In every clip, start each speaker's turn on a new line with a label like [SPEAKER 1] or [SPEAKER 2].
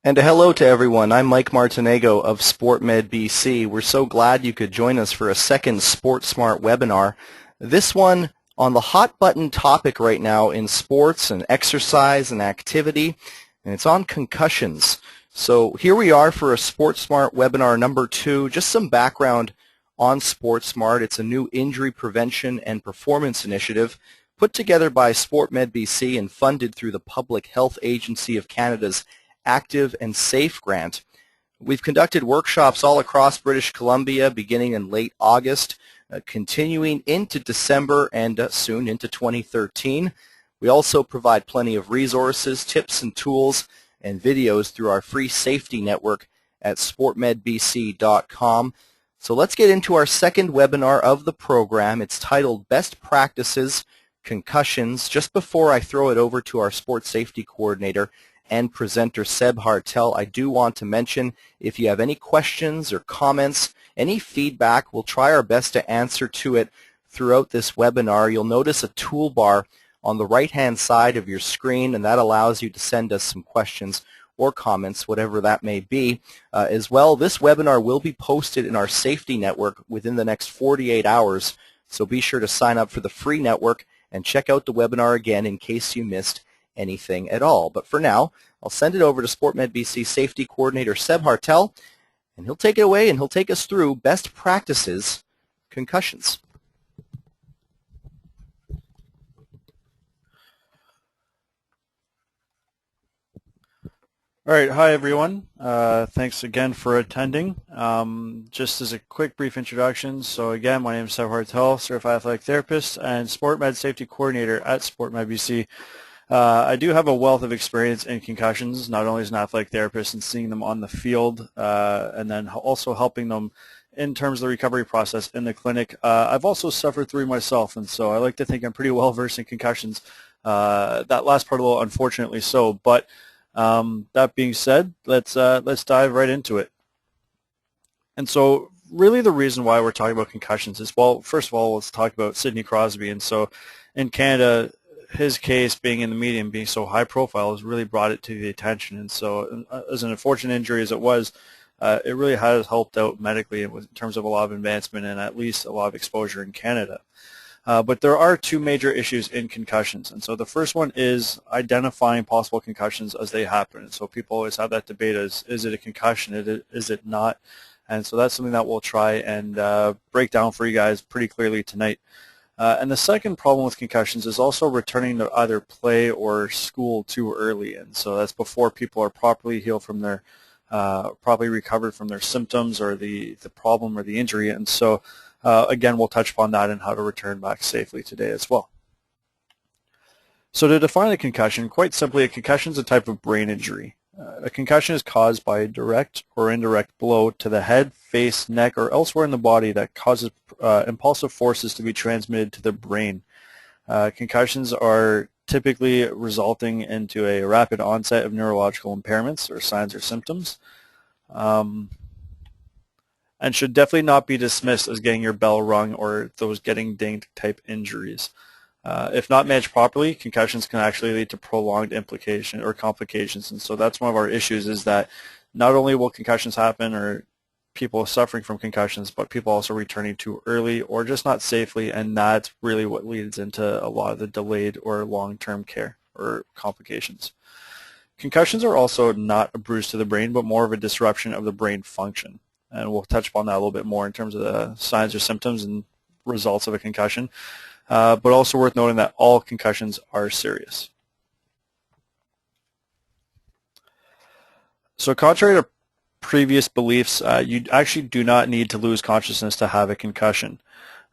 [SPEAKER 1] And a hello to everyone. I'm Mike Martinego of SportMedBC. We're so glad you could join us for a second SportSmart webinar. This one on the hot button topic right now in sports and exercise and activity, and it's on concussions. So here we are for a SportSmart webinar number 2. Just some background on SportSmart. It's a new injury prevention and performance initiative put together by SportMedBC and funded through the Public Health Agency of Canada's Active and Safe grant. We've conducted workshops all across British Columbia beginning in late August, continuing into December and soon into 2013. We also provide plenty of resources, tips and tools, and videos through our free safety network at sportmedbc.com. So let's get into our second webinar of the program. It's titled Best Practices, Concussions. Just before I throw it over to our sports safety coordinator and presenter Seb Hartell, I do want to mention if you have any questions or comments, any feedback, we'll try our best to answer to it throughout this webinar. You'll notice a toolbar on the right-hand side of your screen, and that allows you to send us some questions or comments, whatever that may be. As well, this webinar will be posted in our safety network within the next 48 hours, so be sure to sign up for the free network and check out the webinar again in case you missed anything at all. But for now, I'll send it over to SportMedBC Safety Coordinator Seb Hartell, and he'll take it away and he'll take us through best practices, concussions.
[SPEAKER 2] All right, hi everyone. Thanks again for attending. Just as a quick brief introduction, so again, my name is Seb Hartell, Certified Athletic Therapist and SportMed Safety Coordinator at SportMedBC. I do have a wealth of experience in concussions, not only as an athletic therapist and seeing them on the field, and then also helping them in terms of the recovery process in the clinic. I've also suffered through myself, and so I like to think I'm pretty well versed in concussions. That last part a little unfortunately so, but that being said, let's dive right into it. And so really the reason why we're talking about concussions is, well, first of all, let's talk about Sidney Crosby. And so in Canada, his case being in the media and being so high profile has really brought it to the attention. And so as an unfortunate injury as it was, it really has helped out medically in terms of a lot of advancement and at least a lot of exposure in Canada. But there are two major issues in concussions. And so the first one is identifying possible concussions as they happen. And so people always have that debate as, is it a concussion, is it not? And so that's something that we'll try and break down for you guys pretty clearly tonight. And the second problem with concussions is also returning to either play or school too early. And so that's before people are properly healed from their, properly recovered from their symptoms or the problem or the injury. And so again, we'll touch upon that and how to return back safely today as well. So to define a concussion, quite simply, a concussion is a type of brain injury. A concussion is caused by a direct or indirect blow to the head, face, neck, or elsewhere in the body that causes impulsive forces to be transmitted to the brain. Concussions are typically resulting into a rapid onset of neurological impairments or signs or symptoms. And should definitely not be dismissed as getting your bell rung or those getting dinged type injuries. If not managed properly, concussions can actually lead to prolonged implication or complications. And so that's one of our issues, is that not only will concussions happen or people suffering from concussions, but people also returning too early or just not safely, and that's really what leads into a lot of the delayed or long-term care or complications. Concussions are also not a bruise to the brain, but more of a disruption of the brain function. And we'll touch upon that a little bit more in terms of the signs or symptoms and results of a concussion. But also worth noting that all concussions are serious. So contrary to previous beliefs, you actually do not need to lose consciousness to have a concussion.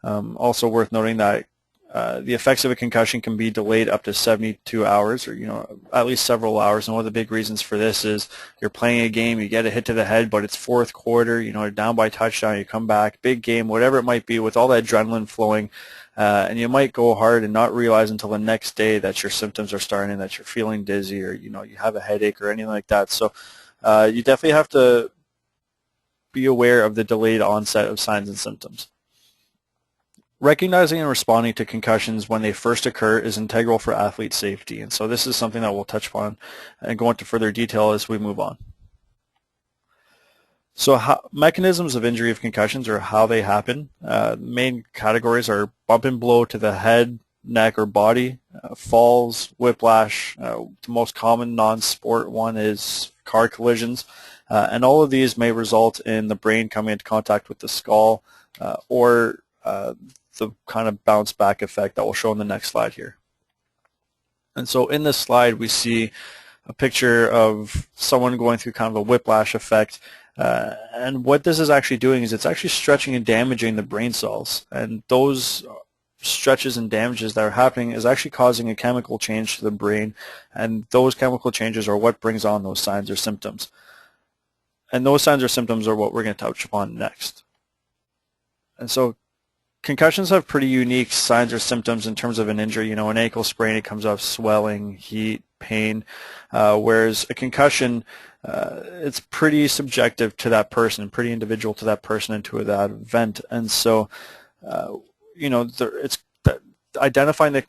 [SPEAKER 2] Also worth noting that the effects of a concussion can be delayed up to 72 hours, or at least several hours. And one of the big reasons for this is you're playing a game, you get a hit to the head, but it's fourth quarter, you're down by touchdown, you come back, big game, whatever it might be, with all that adrenaline flowing, and you might go hard and not realize until the next day that your symptoms are starting, that you're feeling dizzy, or you have a headache or anything like that. So you definitely have to be aware of the delayed onset of signs and symptoms. Recognizing and responding to concussions when they first occur is integral for athlete safety, and so this is something that we'll touch upon and go into further detail as we move on. So mechanisms of injury of concussions, or how they happen, main categories are bump and blow to the head, neck, or body, falls, whiplash. The most common non-sport one is car collisions, and all of these may result in the brain coming into contact with the skull, or the kind of bounce back effect that we'll show in the next slide here. And so in this slide we see a picture of someone going through kind of a whiplash effect, and what this is actually doing is it's actually stretching and damaging the brain cells, and those stretches and damages that are happening is actually causing a chemical change to the brain, and those chemical changes are what brings on those signs or symptoms. And those signs or symptoms are what we're going to touch upon next. And so concussions have pretty unique signs or symptoms in terms of an injury. You know, an ankle sprain, it comes off swelling, heat, pain, whereas a concussion, it's pretty subjective to that person, pretty individual to that person and to that event. And so, you know, it's identifying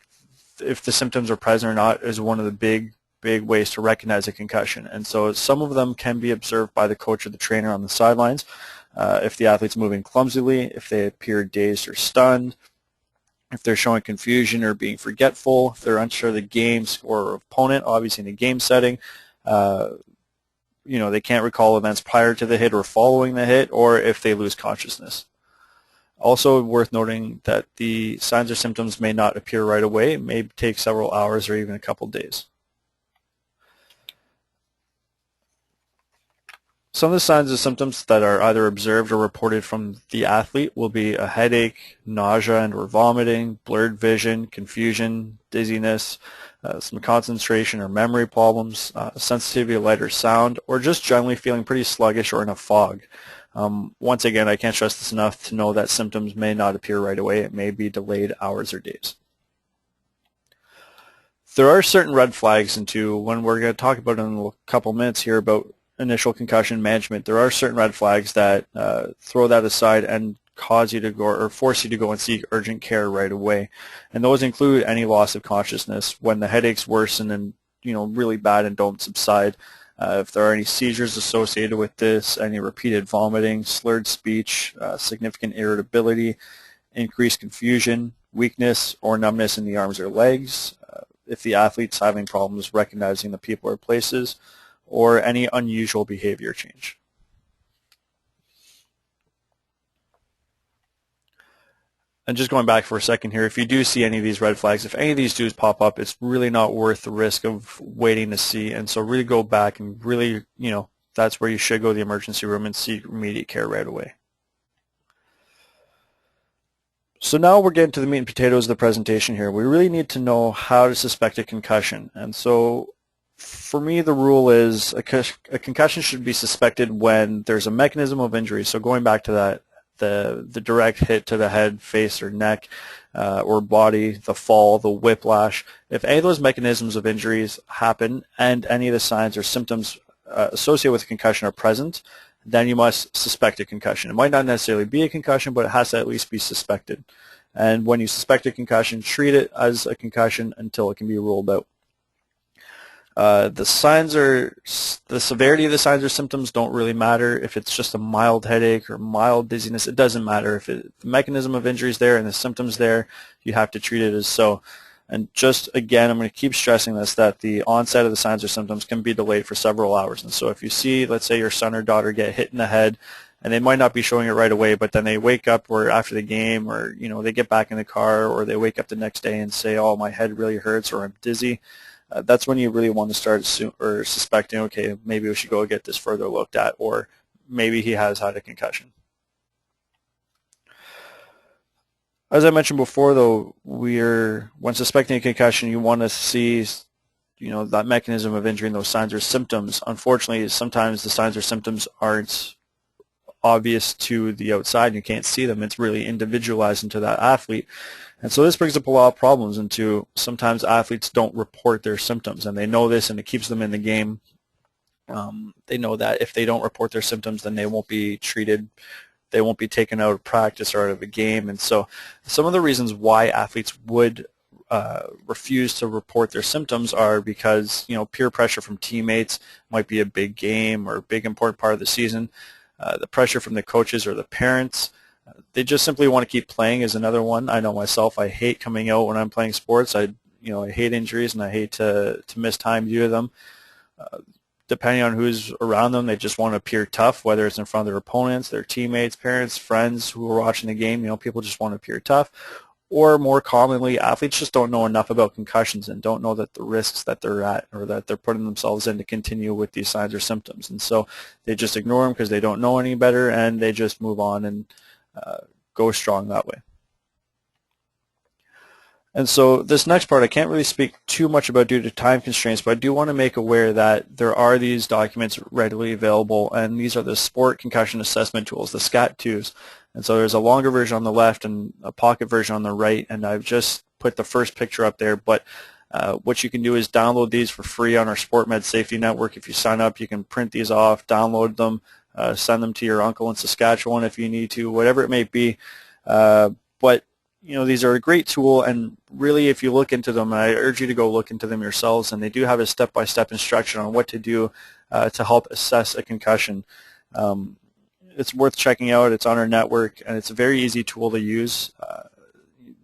[SPEAKER 2] if the symptoms are present or not is one of the big ways to recognize a concussion. And so some of them can be observed by the coach or the trainer on the sidelines. If the athlete's moving clumsily, if they appear dazed or stunned, if they're showing confusion or being forgetful, if they're unsure of the game, score, or opponent, obviously in a game setting, you know, they can't recall events prior to the hit or following the hit, or if they lose consciousness. Also worth noting that the signs or symptoms may not appear right away. It may take several hours or even a couple days. Some of the signs and symptoms that are either observed or reported from the athlete will be a headache, nausea and or vomiting, blurred vision, confusion, dizziness, some concentration or memory problems, sensitivity to light or sound, or just generally feeling pretty sluggish or in a fog. Once again, I can't stress this enough to know that symptoms may not appear right away. It may be delayed hours or days. There are certain red flags into when we're going to talk about in a couple minutes here about initial concussion management. There are certain red flags that throw that aside and cause you to go or force you to go and seek urgent care right away. And those include any loss of consciousness, when the headaches worsen and, you know, really bad and don't subside. If there are any seizures associated with this, any repeated vomiting, slurred speech, significant irritability, increased confusion, weakness or numbness in the arms or legs, if the athlete's having problems recognizing the people or places, or any unusual behavior change. And just going back for a second here, if you do see any of these red flags, if any of these do pop up, it's really not worth the risk of waiting to see. And so really go back and really, you know, that's where you should go to the emergency room and seek immediate care right away. So now we're getting to the meat and potatoes of the presentation here. We really need to know how to suspect a concussion. And so for me, the rule is a concussion should be suspected when there's a mechanism of injury. So going back to that, the direct hit to the head, face, or neck, or body, the fall, the whiplash. If any of those mechanisms of injuries happen and any of the signs or symptoms associated with a concussion are present, then you must suspect a concussion. It might not necessarily be a concussion, but it has to at least be suspected. And when you suspect a concussion, treat it as a concussion until it can be ruled out. The severity of the signs or symptoms don't really matter. If it's just a mild headache or mild dizziness, it doesn't matter. If the mechanism of injury is there and the symptoms there, you have to treat it as so. And just again, I'm going to keep stressing this, that the onset of the signs or symptoms can be delayed for several hours. And so if you see, let's say your son or daughter get hit in the head, and they might not be showing it right away, but then they wake up or after the game, or you know, they get back in the car, or they wake up the next day and say, oh, my head really hurts, or I'm dizzy. That's when you really want to start suspecting, okay, maybe we should go get this further looked at, or maybe he has had a concussion. As I mentioned before, though, when suspecting a concussion, you want to see, you know, that mechanism of injury and those signs or symptoms. Unfortunately, sometimes the signs or symptoms aren't obvious to the outside. You can't see them. It's really individualized into that athlete. And so this brings up a lot of problems into sometimes athletes don't report their symptoms, and they know this, and it keeps them in the game. They know that if they don't report their symptoms, then they won't be treated, they won't be taken out of practice or out of a game. And so some of the reasons why athletes would refuse to report their symptoms are because, you know, peer pressure from teammates might be a big game or a big important part of the season. the pressure from the coaches or the parents. They just simply want to keep playing is another one. I know myself, I hate coming out when I'm playing sports. I hate injuries and I hate to miss time due to them. Depending on who's around them, they just want to appear tough, whether it's in front of their opponents, their teammates, parents, friends who are watching the game. People just want to appear tough. Or more commonly, athletes just don't know enough about concussions and don't know that the risks that they're at or that they're putting themselves in to continue with these signs or symptoms. And so they just ignore them because they don't know any better, and they just move on and go strong that way. And so this next part I can't really speak too much about due to time constraints, but I do want to make aware that there are these documents readily available, and these are the Sport Concussion Assessment Tools, the SCAT-2s. And so there's a longer version on the left and a pocket version on the right, and I've just put the first picture up there. But what you can do is download these for free on our SportMed Safety Network. If you sign up, you can print these off, download them, send them to your uncle in Saskatchewan if you need to, whatever it may be. But these are a great tool, and really if you look into them, I urge you to go look into them yourselves, and they do have a step-by-step instruction on what to do to help assess a concussion. It's worth checking out. It's on our network, and it's a very easy tool to use.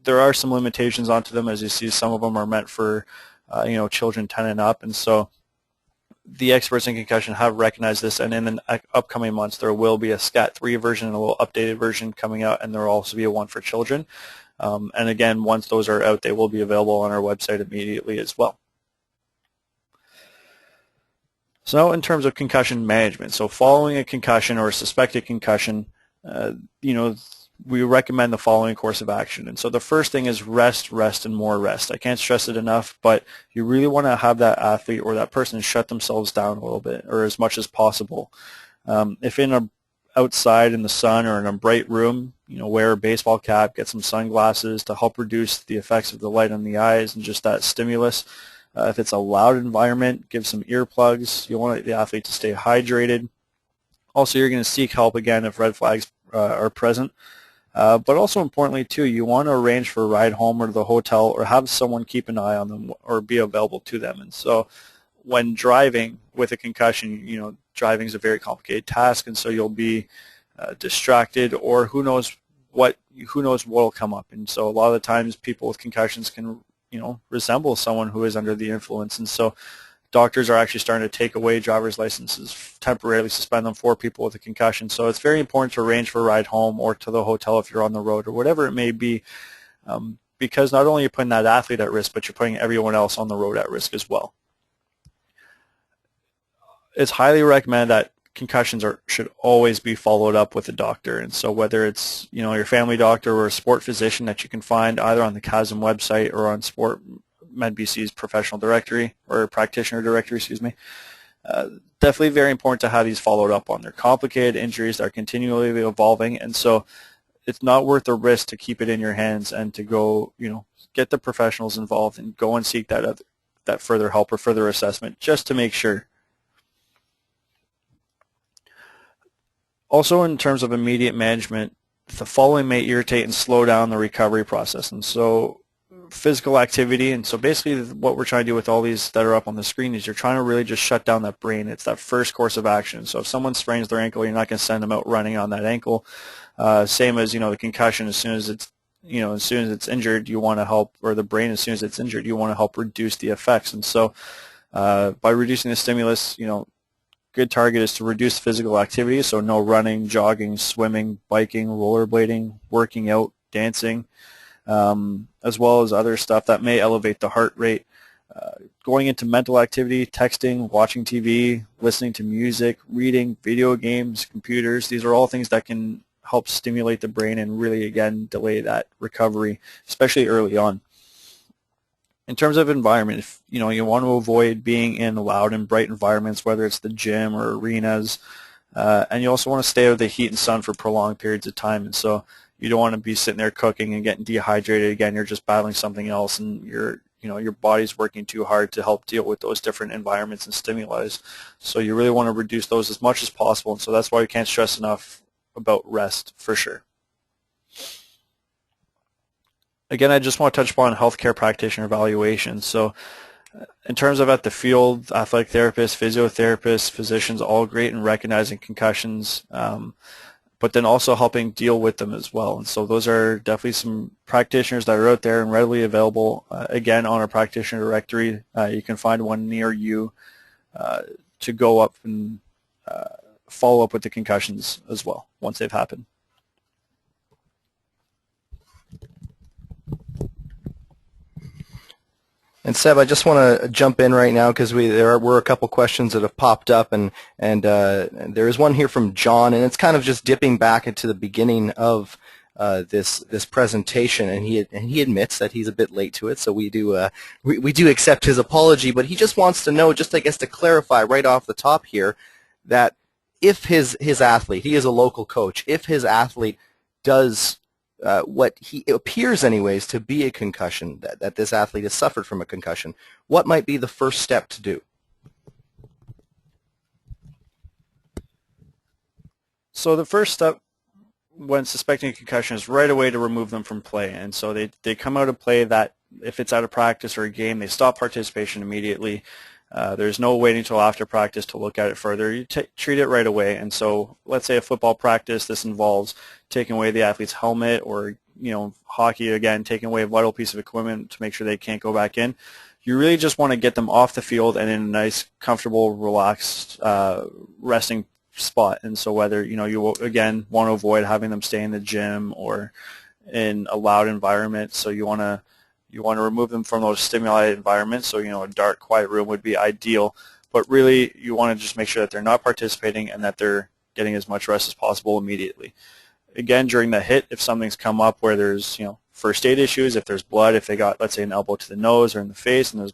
[SPEAKER 2] There are some limitations onto them. As you see, some of them are meant for children 10 and up, and so the experts in concussion have recognized this, and in the upcoming months there will be a SCAT-3 version and a little updated version coming out, and there will also be a one for children. And again, once those are out, they will be available on our website immediately as well. So now in terms of concussion management, so following a concussion or a suspected concussion, we recommend the following course of action. And so the first thing is rest, rest, and more rest. I can't stress it enough, but you really want to have that athlete or that person shut themselves down a little bit or as much as possible. If outside in the sun or in a bright room, wear a baseball cap, get some sunglasses to help reduce the effects of the light on the eyes and just that stimulus. If it's a loud environment, give some earplugs. You want the athlete to stay hydrated. Also, you're going to seek help again if red flags are present. But also importantly too, you want to arrange for a ride home or to the hotel or have someone keep an eye on them or be available to them. And so when driving with a concussion, driving is a very complicated task, and so you'll be distracted, or who knows what will come up. And so a lot of the times people with concussions can resemble someone who is under the influence, and so doctors are actually starting to take away driver's licenses, temporarily suspend them for people with a concussion. So it's very important to arrange for a ride home or to the hotel if you're on the road or whatever it may be, because not only are you putting that athlete at risk, but you're putting everyone else on the road at risk as well. It's highly recommended that concussions should always be followed up with a doctor, and so whether it's your family doctor or a sport physician that you can find either on the CASM website or on SportMedBC's professional directory or practitioner directory, definitely very important to have these followed up on. They're complicated injuries that are continually evolving, and so it's not worth the risk to keep it in your hands and to go get the professionals involved and go and seek that further help or further assessment just to make sure. Also, in terms of immediate management, the following may irritate and slow down the recovery process. And so physical activity, and so basically what we're trying to do with all these that are up on the screen is you're trying to really just shut down that brain. It's that first course of action. So if someone sprains their ankle, you're not going to send them out running on that ankle. Same as the concussion. As soon as it's injured, you want to help, or the brain, as soon as it's injured, you want to help reduce the effects. And so by reducing the stimulus, good target is to reduce physical activity, so no running, jogging, swimming, biking, rollerblading, working out, dancing, as well as other stuff that may elevate the heart rate. Going into mental activity, texting, watching TV, listening to music, reading, video games, computers, these are all things that can help stimulate the brain and really, again, delay that recovery, especially early on. In terms of environment, if you want to avoid being in loud and bright environments, whether it's the gym or arenas, and you also want to stay out of the heat and sun for prolonged periods of time. And so you don't want to be sitting there cooking and getting dehydrated. Again, you're just battling something else, and your body's working too hard to help deal with those different environments and stimuli. So you really want to reduce those as much as possible. And so that's why we can't stress enough about rest for sure. Again, I just want to touch upon healthcare practitioner evaluation. So In terms of at the field, athletic therapists, physiotherapists, physicians, all great in recognizing concussions, but then also helping deal with them as well. And so those are definitely some practitioners that are out there and readily available. Again, on our practitioner directory, you can find one near you to go up and follow up with the concussions as well once they've happened.
[SPEAKER 1] And Seb, I just want to jump in right now because there were a couple questions that have popped up, and there is one here from John, and it's kind of just dipping back into the beginning of this presentation, and he admits that he's a bit late to it, so we do accept his apology. But he just wants to know, just I guess to clarify right off the top here, that if his athlete, he is a local coach, if his athlete does what he appears anyways to be a concussion, that this athlete has suffered from a concussion, what might be the first step to do?
[SPEAKER 2] So the first step when suspecting a concussion is right away to remove them from play. And so they come out of play, that if it's out of practice or a game, they stop participation immediately. There's no waiting until after practice to look at it further. You treat it right away. And so let's say a football practice, this involves taking away the athlete's helmet, or hockey, again, taking away a vital piece of equipment to make sure they can't go back in. You really just want to get them off the field and in a nice, comfortable, relaxed, resting spot. And so whether you again want to avoid having them stay in the gym or in a loud environment, so you want to remove them from those stimulated environments. So a dark, quiet room would be ideal, but really you want to just make sure that they're not participating and that they're getting as much rest as possible immediately. Again, during the hit, if something's come up where there's first aid issues, if there's blood, if they got, let's say, an elbow to the nose or in the face, and there's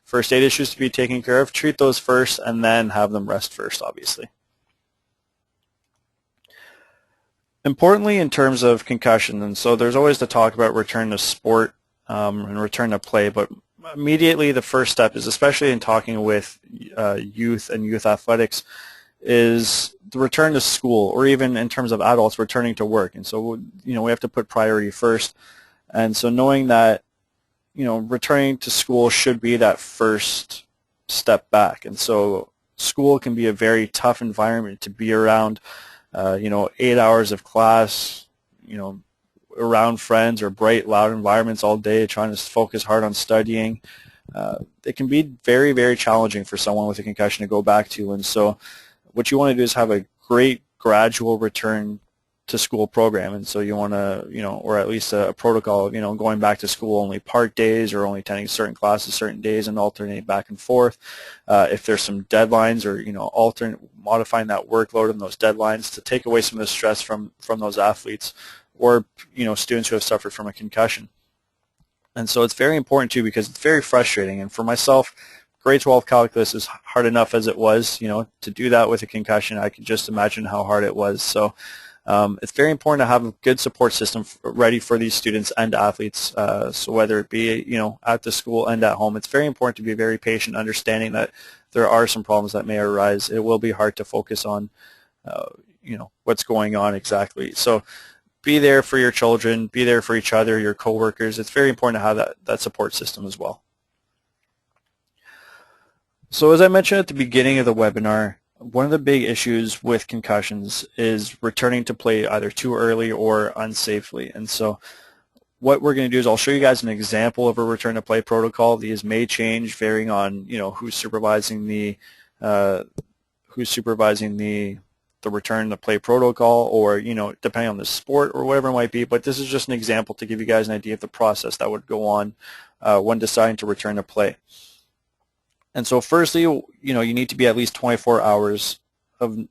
[SPEAKER 2] first aid issues to be taken care of, treat those first and then have them rest first, obviously. Importantly, in terms of concussion, and so there's always the talk about return to sport and return to play, but immediately the first step is, especially in talking with youth and youth athletics, is the return to school, or even in terms of adults returning to work. And so we have to put priority first. And so knowing that returning to school should be that first step back. And so school can be a very tough environment to be around. 8 hours of class, around friends or bright, loud environments all day, trying to focus hard on studying. It can be very, very challenging for someone with a concussion to go back to. And so what you want to do is have a great gradual return to school program. And so you want to, or at least a protocol of, going back to school only part days, or only attending certain classes certain days, and alternate back and forth. If there's some deadlines, or, modifying that workload and those deadlines to take away some of the stress from those athletes, or, students who have suffered from a concussion. And so it's very important too, because it's very frustrating. And for myself, grade 12 calculus is hard enough as it was, to do that with a concussion. I can just imagine how hard it was. So it's very important to have a good support system ready for these students and athletes. So whether it be, at the school and at home, it's very important to be very patient, understanding that there are some problems that may arise. It will be hard to focus on, what's going on exactly. So be there for your children, be there for each other, your coworkers. It's very important to have that support system as well. So as I mentioned at the beginning of the webinar, one of the big issues with concussions is returning to play either too early or unsafely. And so what we're going to do is I'll show you guys an example of a return to play protocol. These may change varying on who's supervising the return to play protocol, or depending on the sport or whatever it might be. But this is just an example to give you guys an idea of the process that would go on when deciding to return to play. And so firstly, you need to be at least 24 hours of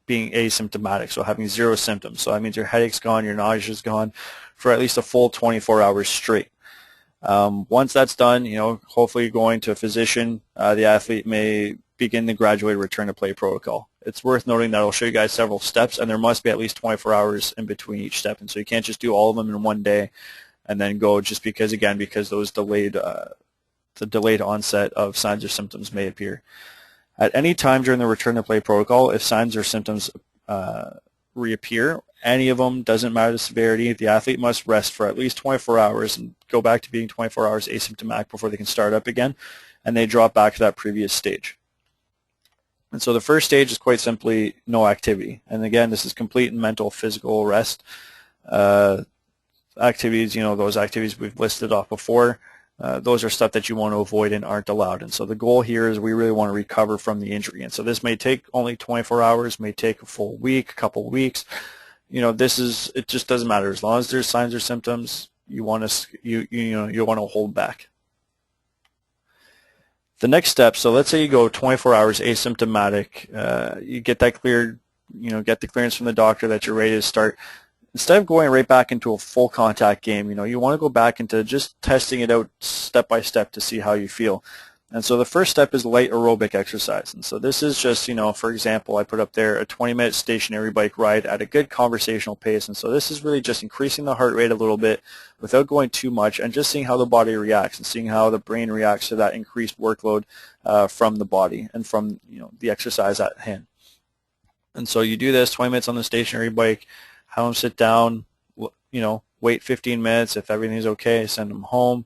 [SPEAKER 2] being asymptomatic, so having zero symptoms. So that means your headache's gone, your nausea's gone for at least a full 24 hours straight. Once that's done, hopefully going to a physician, the athlete may begin the graduated return to play protocol. It's worth noting that I'll show you guys several steps, and there must be at least 24 hours in between each step. And so you can't just do all of them in one day and then go, just because those the delayed onset of signs or symptoms may appear. At any time during the return to play protocol, if signs or symptoms reappear any of them, doesn't matter the severity. The athlete must rest for at least 24 hours and go back to being 24 hours asymptomatic before they can start up again, and they drop back to that previous stage. And so the first stage is quite simply no activity. And again, this is complete mental, physical rest. Activities, those activities we've listed off before, those are stuff that you want to avoid and aren't allowed. And so the goal here is we really want to recover from the injury. And so this may take only 24 hours, may take a full week, a couple of weeks. It just doesn't matter. As long as there's signs or symptoms, you want to hold back. The next step, so let's say you go 24 hours asymptomatic, you get that cleared, get the clearance from the doctor that you're ready to start. Instead of going right back into a full contact game, you want to go back into just testing it out step by step to see how you feel. And so the first step is light aerobic exercise. And so this is just, for example, I put up there a 20-minute stationary bike ride at a good conversational pace. And so this is really just increasing the heart rate a little bit without going too much and just seeing how the body reacts and seeing how the brain reacts to that increased workload from the body and from, the exercise at hand. And so you do this 20 minutes on the stationary bike, have them sit down, wait 15 minutes. If everything's okay, send them home.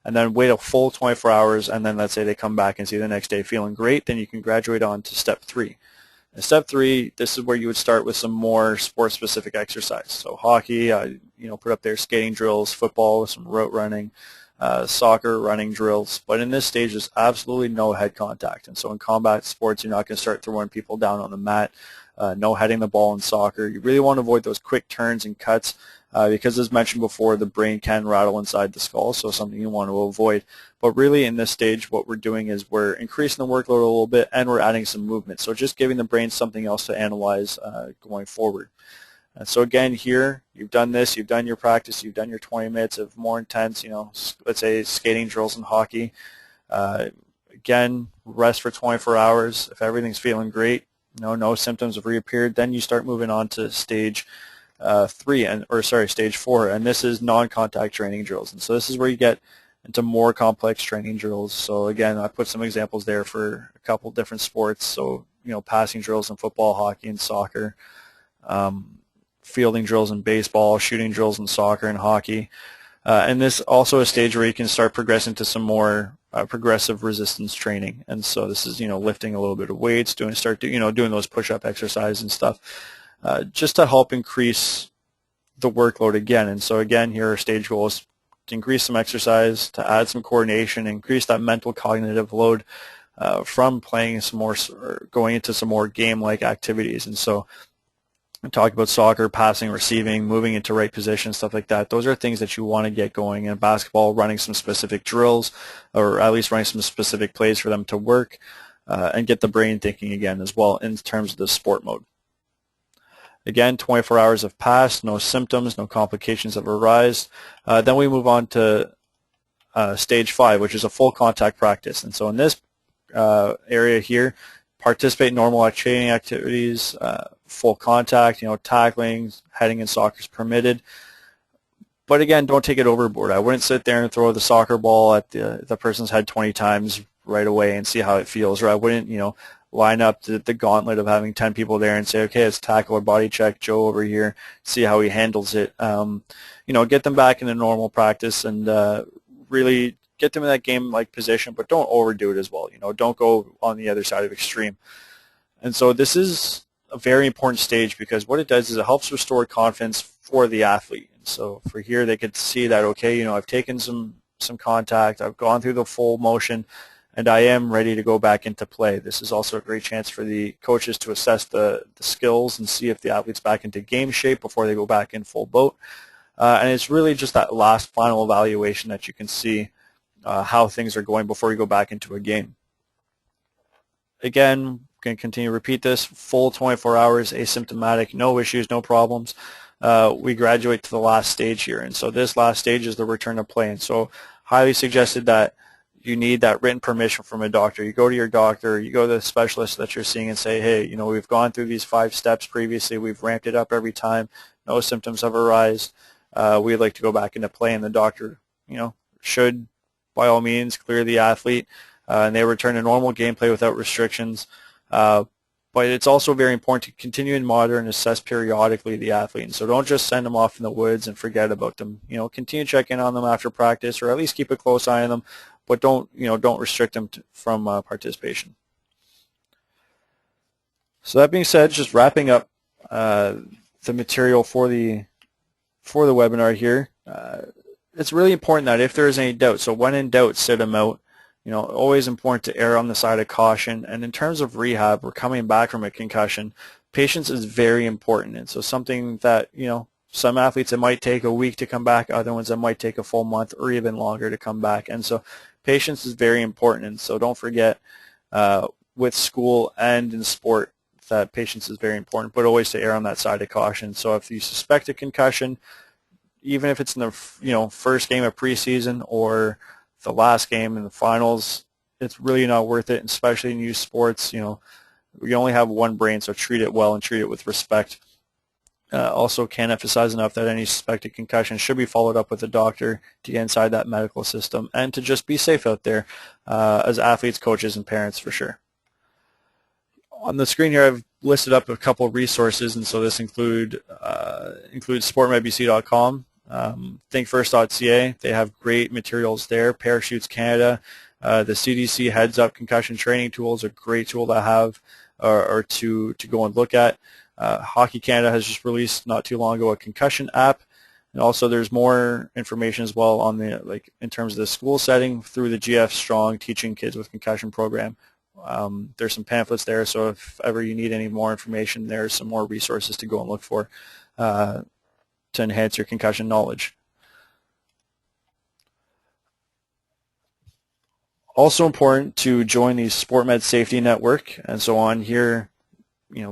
[SPEAKER 2] And then wait a full 24 hours, and then let's say they come back and see the next day feeling great, then you can graduate on to step 3. And step 3, this is where you would start with some more sport-specific exercise. So hockey, put up there skating drills, football, some route running, soccer, running drills. But in this stage, there's absolutely no head contact. And so in combat sports, you're not going to start throwing people down on the mat, no heading the ball in soccer. You really want to avoid those quick turns and cuts. Because as mentioned before, the brain can rattle inside the skull, so something you want to avoid. But really in this stage, what we're doing is we're increasing the workload a little bit and we're adding some movement. So just giving the brain something else to analyze going forward. So again, here, you've done this, you've done your practice, you've done your 20 minutes of more intense, let's say skating drills and hockey. Again, rest for 24 hours. If everything's feeling great, no symptoms have reappeared, then you start moving on to stage 4, and this is non-contact training drills. And so this is where you get into more complex training drills. So again, I put some examples there for a couple different sports. So, passing drills in football, hockey, and soccer, fielding drills in baseball, shooting drills in soccer and hockey. And this also a stage where you can start progressing to some more progressive resistance training. And so this is, lifting a little bit of weights, doing those push-up exercises and stuff. Just to help increase the workload again. And so again, here our stage goal is to increase some exercise, to add some coordination, increase that mental cognitive load from playing some more, or going into some more game-like activities. And so I'm talking about soccer, passing, receiving, moving into right position, stuff like that. Those are things that you want to get going. In basketball, running some specific drills, or at least running some specific plays for them to work and get the brain thinking again as well in terms of the sport mode. Again, 24 hours have passed, no symptoms, no complications have arisen. Then we move on to stage 5, which is a full contact practice. And so in this area here, participate in normal training activities, full contact, tackling, heading in soccer is permitted. But again, don't take it overboard. I wouldn't sit there and throw the soccer ball at the person's head 20 times right away and see how it feels. Or I wouldn't, line up the gauntlet of having 10 people there and say, okay, let's tackle or body check Joe over here, see how he handles it. Get them back in a normal practice and really get them in that game-like position, but don't overdo it as well. Don't go on the other side of extreme. And so this is a very important stage because what it does is it helps restore confidence for the athlete. And so for here, they could see that, okay, I've taken some contact, I've gone through the full motion, and I am ready to go back into play. This is also a great chance for the coaches to assess the skills and see if the athlete's back into game shape before they go back in full boat. And it's really just that last final evaluation that you can see how things are going before you go back into a game. Again, going to continue to repeat this, full 24 hours, asymptomatic, no issues, no problems. We graduate to the last stage here. And so this last stage is the return to play. And so highly suggested that you need that written permission from a doctor. You go to your doctor, you go to the specialist that you're seeing and say, hey, we've gone through these 5 steps previously, we've ramped it up every time, no symptoms have arisen, we'd like to go back into play, and the doctor, should by all means clear the athlete and they return to normal gameplay without restrictions. But it's also very important to continue and monitor and assess periodically the athlete. And so don't just send them off in the woods and forget about them. Continue to check in on them after practice, or at least keep a close eye on them, but don't restrict them from participation. So that being said, just wrapping up the material for the webinar here. It's really important that if there is any doubt, so when in doubt, sit them out. Always important to err on the side of caution. And in terms of rehab, we're coming back from a concussion. Patience is very important. And so something that, some athletes, it might take a week to come back. Other ones, it might take a full month or even longer to come back. And so patience is very important. And so don't forget with school and in sport that patience is very important, but always to err on that side of caution. So if you suspect a concussion, even if it's in the first game of preseason or the last game in the finals, it's really not worth it, especially in youth sports. We only have one brain, so treat it well and treat it with respect. Also can't emphasize enough that any suspected concussion should be followed up with a doctor to get inside that medical system and to just be safe out there as athletes, coaches, and parents for sure. On the screen here, I've listed up a couple of resources, and so this includes SportMedBC.com, thinkfirst.ca. They have great materials there. Parachutes Canada, the CDC Heads Up concussion training tool is a great tool to have or to go and look at. Hockey Canada has just released not too long ago a concussion app, and also there's more information as well on the in terms of the school setting through the GF Strong Teaching Kids with Concussion program. There's some pamphlets there, so if ever you need any more information, there's some more resources to go and look for to enhance your concussion knowledge. Also important to join the SportMed Safety Network, and so on here,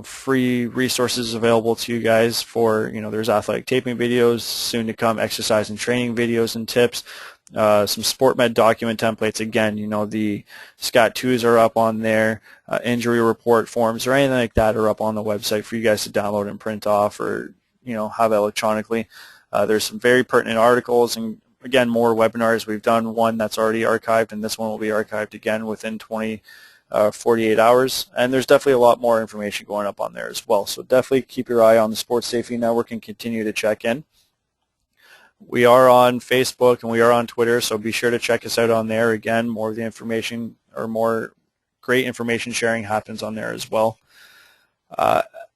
[SPEAKER 2] free resources available to you guys for, there's athletic taping videos, soon to come exercise and training videos and tips, some SportMed document templates. Again, the SCAT2s are up on there, injury report forms or anything like that are up on the website for you guys to download and print off or have electronically. There's some very pertinent articles and again more webinars. We've done one that's already archived, and this one will be archived again within 48 hours. And there's definitely a lot more information going up on there as well. So definitely keep your eye on the Sports Safety Network and continue to check in. We are on Facebook and we are on Twitter, so be sure to check us out on there. Again, more of the information or more great information sharing happens on there as well.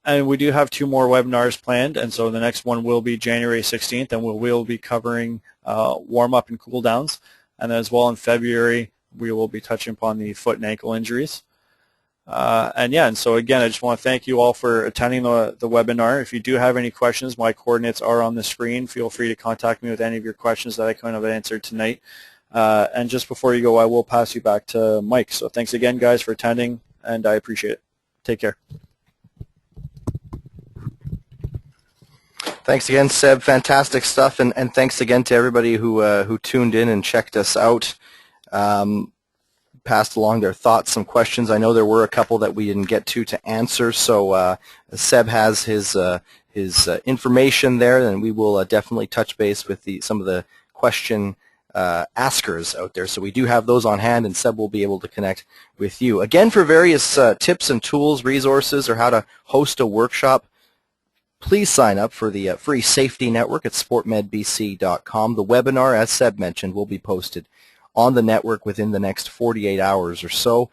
[SPEAKER 2] And we do have 2 more webinars planned, and so the next one will be January 16th, and we'll be covering warm-up and cool-downs. And then as well in February, we will be touching upon the foot and ankle injuries. And so again, I just want to thank you all for attending the webinar. If you do have any questions, my coordinates are on the screen. Feel free to contact me with any of your questions that I couldn't have answered tonight. And just before you go, I will pass you back to Mike. So thanks again, guys, for attending, and I appreciate it. Take care.
[SPEAKER 1] Thanks again, Seb. Fantastic stuff, and thanks again to everybody who tuned in and checked us out. Passed along their thoughts, some questions. I know there were a couple that we didn't get to answer, so Seb has his information there, and we will definitely touch base with some of the question askers out there. So we do have those on hand, and Seb will be able to connect with you. Again, for various tips and tools, resources, or how to host a workshop, please sign up for the free safety network at SportMedBC.com. The webinar, as Seb mentioned, will be posted on the network within the next 48 hours or so.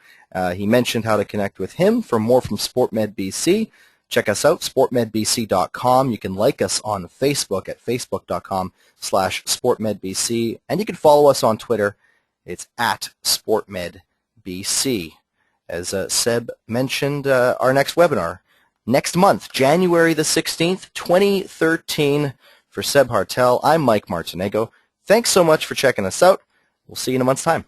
[SPEAKER 1] He mentioned how to connect with him. For more from SportMedBC, check us out, SportMedBC.com. You can like us on Facebook at Facebook.com/SportMedBC, and you can follow us on Twitter. It's at SportMedBC. As Seb mentioned, our next webinar next month, January the 16th, 2013. For Seb Hartell, I'm Mike Martinego. Thanks so much for checking us out. We'll see you in a month's time.